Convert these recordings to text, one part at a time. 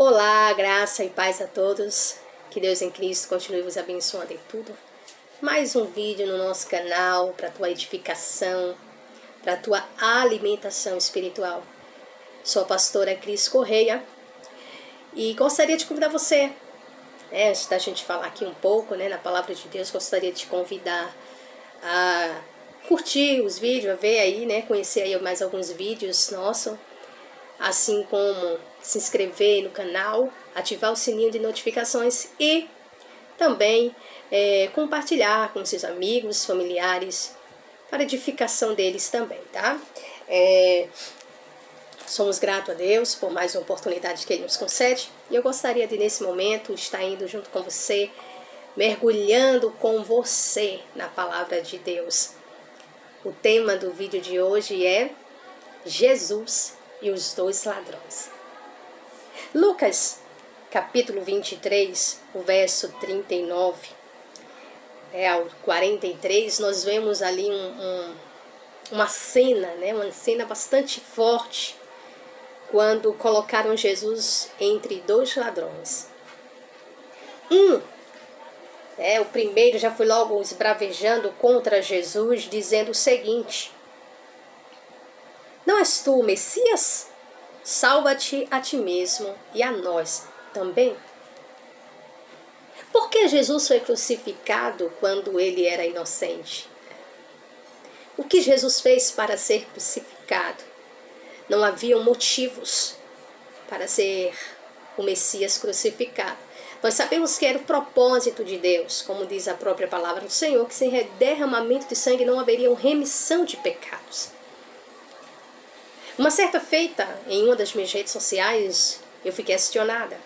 Olá, graça e paz a todos. Que Deus em Cristo continue vos abençoando em tudo. Mais um vídeo no nosso canal para tua edificação, para tua alimentação espiritual. Sou a pastora Cris Correia e gostaria de convidar você, antes da gente falar aqui um pouco, na palavra de Deus, gostaria de te convidar a curtir os vídeos, a ver aí, conhecer aí mais alguns vídeos nossos, assim como se inscrever no canal, ativar o sininho de notificações e também compartilhar com seus amigos, familiares, para edificação deles também, tá? Somos gratos a Deus por mais uma oportunidade que Ele nos concede e eu gostaria de, nesse momento, estar indo junto com você, mergulhando com você na palavra de Deus. O tema do vídeo de hoje é Jesus e os dois ladrões. Lucas, capítulo 23, o verso 39 ao 43, nós vemos ali uma cena, uma cena bastante forte, quando colocaram Jesus entre dois ladrões. O primeiro já foi logo esbravejando contra Jesus, dizendo o seguinte: não és tu o Messias? Salva-te a ti mesmo e a nós também. Por que Jesus foi crucificado quando ele era inocente? O que Jesus fez para ser crucificado? Não haviam motivos para ser o Messias crucificado. Nós sabemos que era o propósito de Deus, como diz a própria palavra do Senhor, que sem derramamento de sangue não haveria remissão de pecados. Uma certa feita, em uma das minhas redes sociais, eu fui questionada.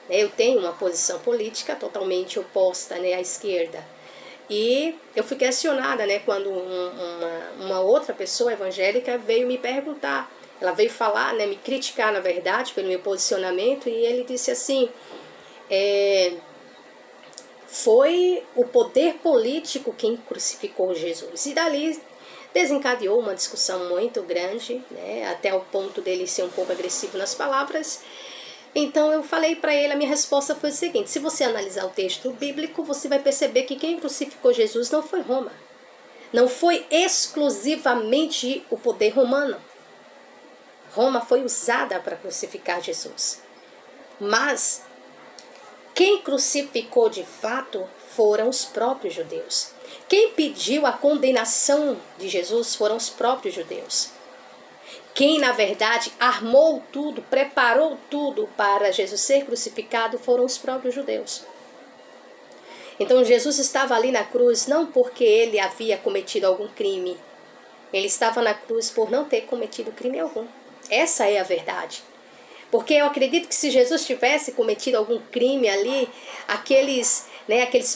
Eu tenho uma posição política totalmente oposta à esquerda. E eu fui questionada quando uma outra pessoa evangélica veio me perguntar. Ela veio falar, me criticar, na verdade, pelo meu posicionamento. E ele disse assim: foi o poder político quem crucificou Jesus. E dali desencadeou uma discussão muito grande, até o ponto dele ser um pouco agressivo nas palavras. Então eu falei para ele, a minha resposta foi a seguinte: se você analisar o texto bíblico, você vai perceber que quem crucificou Jesus não foi Roma. Não foi exclusivamente o poder romano. Roma foi usada para crucificar Jesus. Mas quem crucificou de fato foram os próprios judeus. Quem pediu a condenação de Jesus foram os próprios judeus. Quem, na verdade, armou tudo, preparou tudo para Jesus ser crucificado foram os próprios judeus. Então Jesus estava ali na cruz não porque ele havia cometido algum crime. Ele estava na cruz por não ter cometido crime algum. Essa é a verdade. Porque eu acredito que se Jesus tivesse cometido algum crime ali, aqueles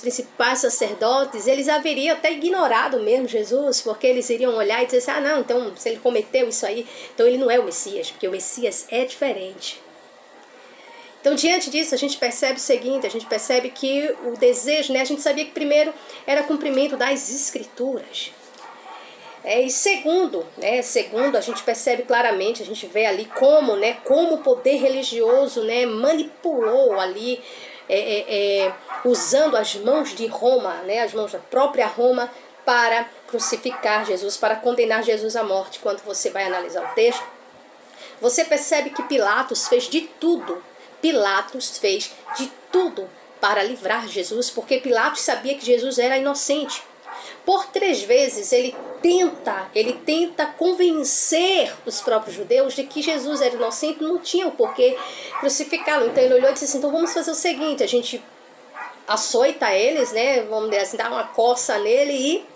principais sacerdotes, eles haveriam até ignorado mesmo Jesus, porque eles iriam olhar e dizer assim: não, então se ele cometeu isso aí, então ele não é o Messias, porque o Messias é diferente. Então, diante disso, a gente percebe o seguinte, a gente percebe que o desejo, a gente sabia que primeiro era cumprimento das Escrituras. E segundo, a gente percebe claramente, a gente vê ali como o poder religioso manipulou ali, usando as mãos de Roma, as mãos da própria Roma, para crucificar Jesus, para condenar Jesus à morte. Quando você vai analisar o texto, você percebe que Pilatos fez de tudo. Pilatos fez de tudo para livrar Jesus, porque Pilatos sabia que Jesus era inocente. Por 3 vezes ele tenta convencer os próprios judeus de que Jesus era inocente, não tinha o porquê crucificá-lo. Então ele olhou e disse assim: então vamos fazer o seguinte, a gente açoita eles, vamos dizer assim, dar uma coça nele e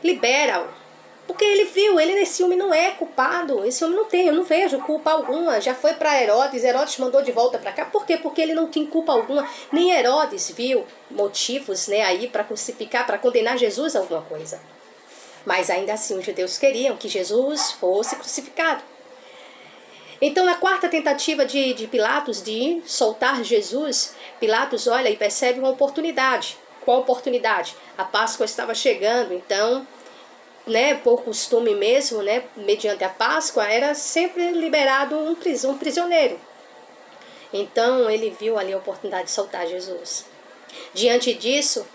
libera-o. Porque ele viu, esse homem não é culpado, esse homem eu não vejo culpa alguma. Já foi para Herodes, Herodes mandou de volta para cá. Por quê? Porque ele não tem culpa alguma. Nem Herodes viu motivos aí para crucificar, para condenar Jesus a alguma coisa. Mas ainda assim os judeus queriam que Jesus fosse crucificado. Então, na quarta tentativa de Pilatos de soltar Jesus, Pilatos olha e percebe uma oportunidade. Qual oportunidade? A Páscoa estava chegando, então por costume mesmo, mediante a Páscoa, era sempre liberado um prisioneiro. Então ele viu ali a oportunidade de soltar Jesus. Diante disso,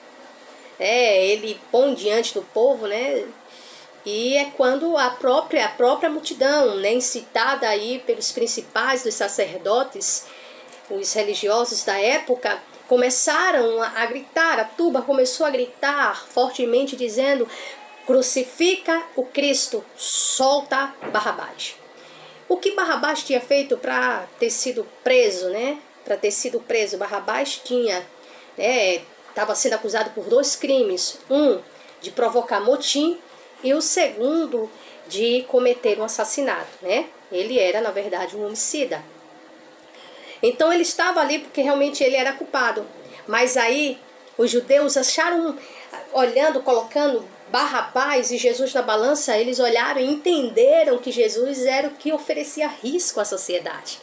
ele põe diante do povo, né? E é quando a própria multidão, né, incitada aí pelos principais dos sacerdotes, os religiosos da época, começaram a gritar, a turba começou a gritar fortemente, dizendo: crucifica o Cristo, solta Barrabás. O que Barrabás tinha feito para ter sido preso, né? Para ter sido preso, Barrabás tinha, estava sendo acusado por 2 crimes. Um, de provocar motim, e o segundo, de cometer um assassinato, né? Ele era, na verdade, um homicida. Então ele estava ali porque realmente ele era culpado. Mas aí os judeus acharam, olhando, colocando Barrabás e Jesus na balança, eles olharam e entenderam que Jesus era o que oferecia risco à sociedade.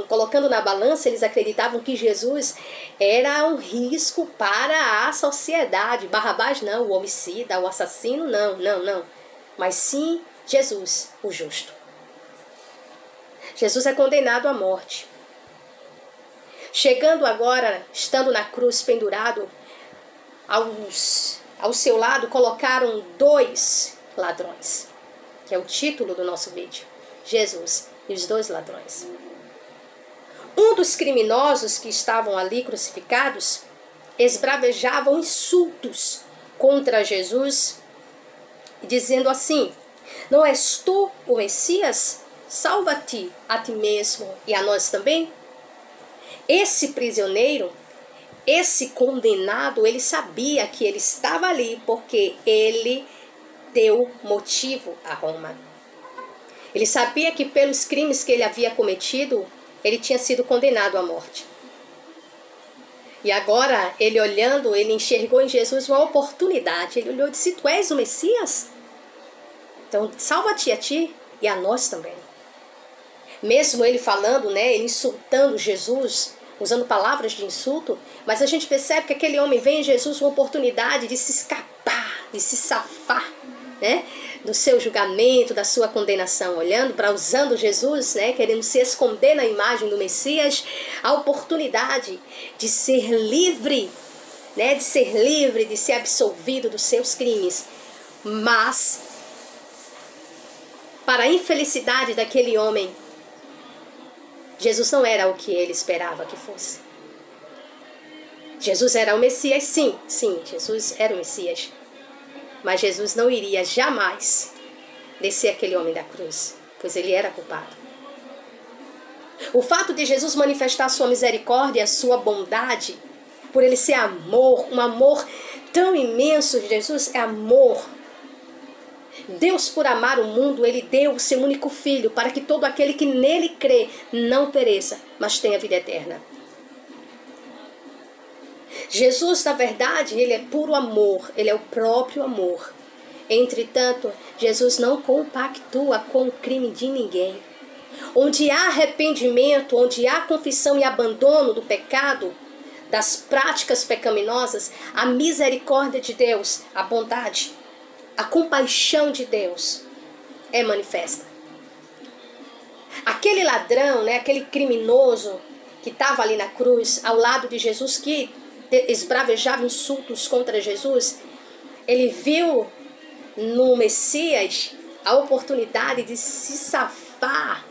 Colocando na balança, eles acreditavam que Jesus era um risco para a sociedade. Barrabás não, o homicida, o assassino, não. Mas sim Jesus, o justo. Jesus é condenado à morte. Chegando agora, estando na cruz pendurado, ao seu lado colocaram 2 ladrões, que é o título do nosso vídeo, Jesus e os 2 ladrões. Um dos criminosos que estavam ali crucificados esbravejavam insultos contra Jesus, dizendo assim: não és tu o Messias? Salva-te a ti mesmo e a nós também. Esse prisioneiro, esse condenado, ele sabia que ele estava ali porque ele deu motivo a Roma. Ele sabia que pelos crimes que ele havia cometido, ele tinha sido condenado à morte. E agora, ele olhando, ele enxergou em Jesus uma oportunidade. Ele olhou e disse: tu és o Messias? Então, salva-te a ti e a nós também. Mesmo ele falando, né, ele insultando Jesus, usando palavras de insulto, mas a gente percebe que aquele homem vê em Jesus uma oportunidade de se escapar, de se safar, né, do seu julgamento, da sua condenação, usando Jesus, né, querendo se esconder na imagem do Messias, a oportunidade de ser livre, né, de ser absolvido dos seus crimes. Mas, para a infelicidade daquele homem, Jesus não era o que ele esperava que fosse. Jesus era o Messias, sim, Jesus era o Messias. Mas Jesus não iria jamais descer aquele homem da cruz, pois ele era culpado. O fato de Jesus manifestar sua misericórdia, sua bondade, por ele ser amor, um amor tão imenso de Jesus, é amor. Deus, por amar o mundo, ele deu o seu único filho para que todo aquele que nele crê não pereça, mas tenha vida eterna. Jesus, na verdade, ele é puro amor, ele é o próprio amor. Entretanto, Jesus não compactua com o crime de ninguém. Onde há arrependimento, onde há confissão e abandono do pecado, das práticas pecaminosas, a misericórdia de Deus, a bondade, a compaixão de Deus é manifesta. Aquele ladrão, né, aquele criminoso que estava ali na cruz, ao lado de Jesus, que esbravejava insultos contra Jesus, ele viu no Messias a oportunidade de se safar,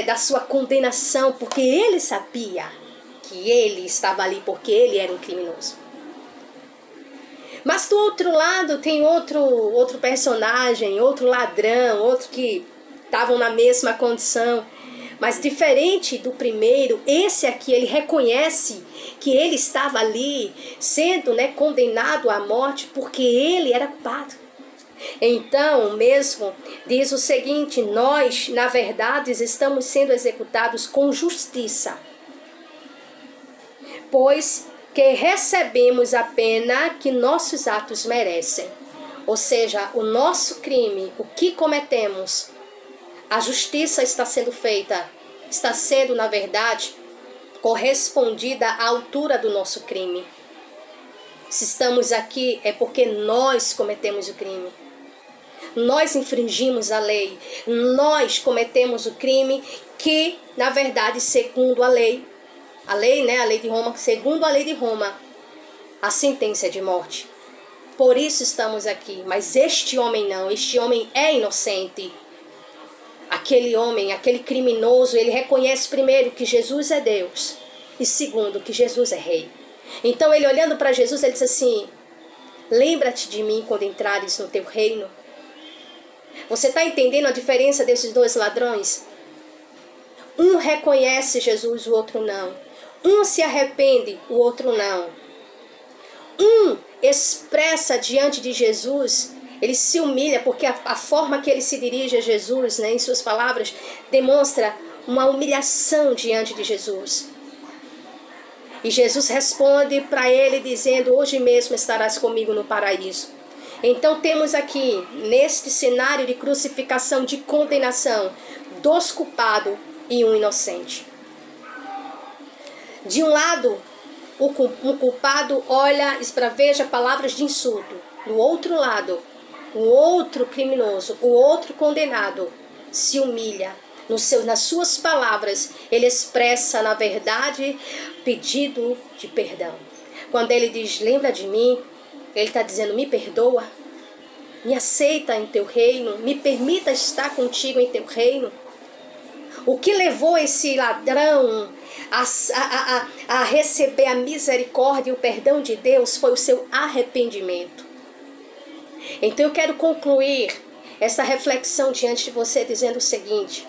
da sua condenação, porque ele sabia que ele estava ali porque ele era um criminoso. Mas do outro lado tem outro personagem, outro ladrão, outro que estavam na mesma condição. Mas diferente do primeiro, esse aqui ele reconhece que ele estava ali sendo, condenado à morte porque ele era culpado. Então, mesmo, diz o seguinte: nós, na verdade, estamos sendo executados com justiça, pois que recebemos a pena que nossos atos merecem. Ou seja, o nosso crime, o que cometemos, a justiça está sendo feita, está sendo, na verdade, correspondida à altura do nosso crime. Se estamos aqui é porque nós cometemos o crime. Nós infringimos a lei, nós cometemos o crime que, na verdade, segundo a lei, né, a lei de Roma, segundo a lei de Roma, a sentença é de morte. Por isso estamos aqui. Mas este homem não, este homem é inocente. Aquele homem, aquele criminoso, ele reconhece primeiro que Jesus é Deus e segundo que Jesus é rei. Então ele olhando para Jesus, ele diz assim: lembra-te de mim quando entrares no teu reino. Você está entendendo a diferença desses dois ladrões? Um reconhece Jesus, o outro não. Um se arrepende, o outro não. Um expressa diante de Jesus, ele se humilha, porque a forma que ele se dirige a Jesus, né, em suas palavras, demonstra uma humilhação diante de Jesus. E Jesus responde para ele dizendo: hoje mesmo estarás comigo no paraíso. Então temos aqui, neste cenário de crucificação, de condenação, dois culpados e um inocente. De um lado, um culpado olha, esbraveja palavras de insulto. Do outro lado, o outro criminoso, o outro condenado, se humilha. Nas suas palavras, ele expressa, na verdade, pedido de perdão. Quando ele diz: lembra de mim, ele está dizendo: me perdoa, me aceita em teu reino, me permita estar contigo em teu reino. O que levou esse ladrão a receber a misericórdia e o perdão de Deus foi o seu arrependimento. Então eu quero concluir essa reflexão diante de você dizendo o seguinte: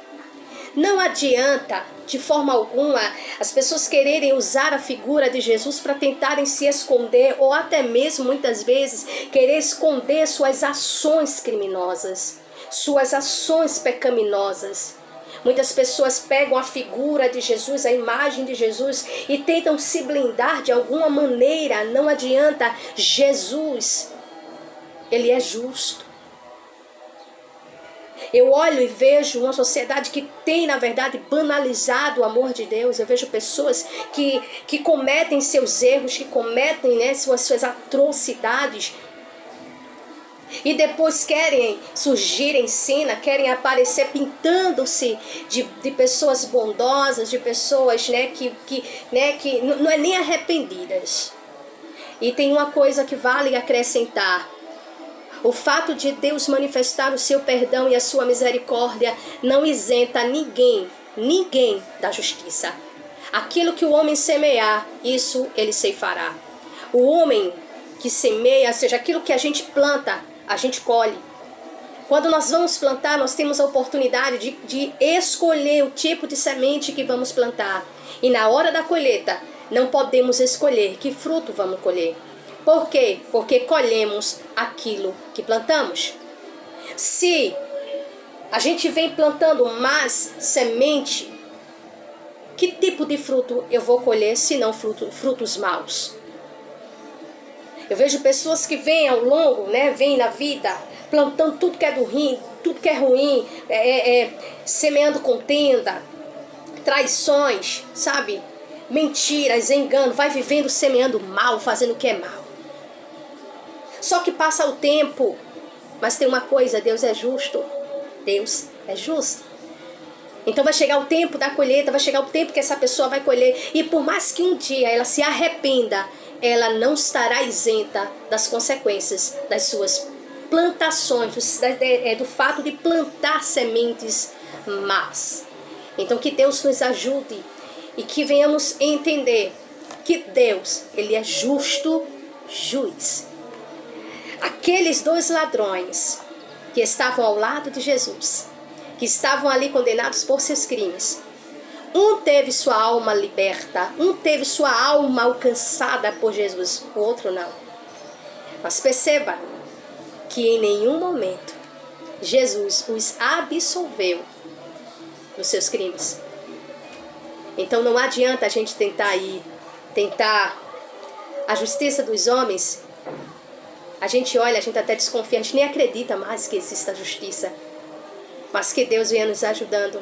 não adianta de forma alguma as pessoas quererem usar a figura de Jesus para tentarem se esconder, ou até mesmo muitas vezes querer esconder suas ações criminosas, suas ações pecaminosas. Muitas pessoas pegam a figura de Jesus, a imagem de Jesus, e tentam se blindar de alguma maneira. Não adianta. Jesus, ele é justo. Eu olho e vejo uma sociedade que tem, na verdade, banalizado o amor de Deus. Eu vejo pessoas que cometem seus erros, que cometem, né, suas atrocidades, e depois querem surgir em cena, querem aparecer pintando-se de pessoas bondosas, de pessoas, né, que não é nem arrependidas. E tem uma coisa que vale acrescentar: o fato de Deus manifestar o seu perdão e a sua misericórdia não isenta ninguém da justiça. Aquilo que o homem semear, isso ele ceifará. O homem que semeia, ou seja, aquilo que a gente planta, a gente colhe. Quando nós vamos plantar, nós temos a oportunidade de escolher o tipo de semente que vamos plantar. E na hora da colheita, não podemos escolher que fruto vamos colher. Por quê? Porque colhemos aquilo que plantamos. Se a gente vem plantando más semente, que tipo de fruto eu vou colher se não frutos maus? Eu vejo pessoas que vêm ao longo, né, vêm na vida plantando tudo que é ruim, semeando contenda, traições, sabe? Mentiras, engano, vai vivendo semeando mal, fazendo o que é mal. Só que passa o tempo, mas tem uma coisa: Deus é justo. Deus é justo. Então vai chegar o tempo da colheita, vai chegar o tempo que essa pessoa vai colher. E por mais que um dia ela se arrependa, ela não estará isenta das consequências das suas plantações, do fato de plantar sementes más. Então que Deus nos ajude e que venhamos entender que Deus, ele é justo juiz. Aqueles dois ladrões que estavam ao lado de Jesus, que estavam ali condenados por seus crimes, um teve sua alma liberta, um teve sua alma alcançada por Jesus, o outro não. Mas perceba que em nenhum momento Jesus os absolveu dos seus crimes. Então não adianta a gente tentar a justiça dos homens. A gente olha, a gente até desconfia, a gente nem acredita mais que exista justiça. Mas que Deus venha nos ajudando.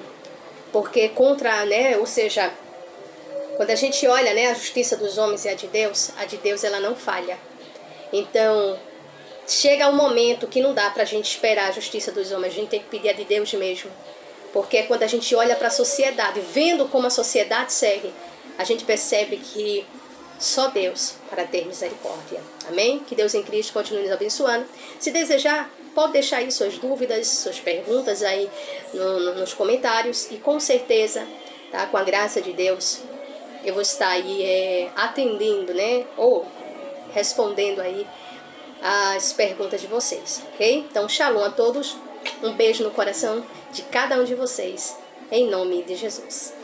Porque ou seja, quando a gente olha, né, a justiça dos homens e a de Deus ela não falha. Então, chega um momento que não dá pra gente esperar a justiça dos homens, a gente tem que pedir a de Deus mesmo. Porque quando a gente olha para a sociedade, vendo como a sociedade segue, a gente percebe que só Deus para ter misericórdia. Amém? Que Deus em Cristo continue nos abençoando. Se desejar, pode deixar aí suas dúvidas, suas perguntas aí nos comentários. E com certeza, tá, com a graça de Deus, eu vou estar aí atendendo, né? Ou respondendo aí as perguntas de vocês, ok? Então, shalom a todos. Um beijo no coração de cada um de vocês. Em nome de Jesus.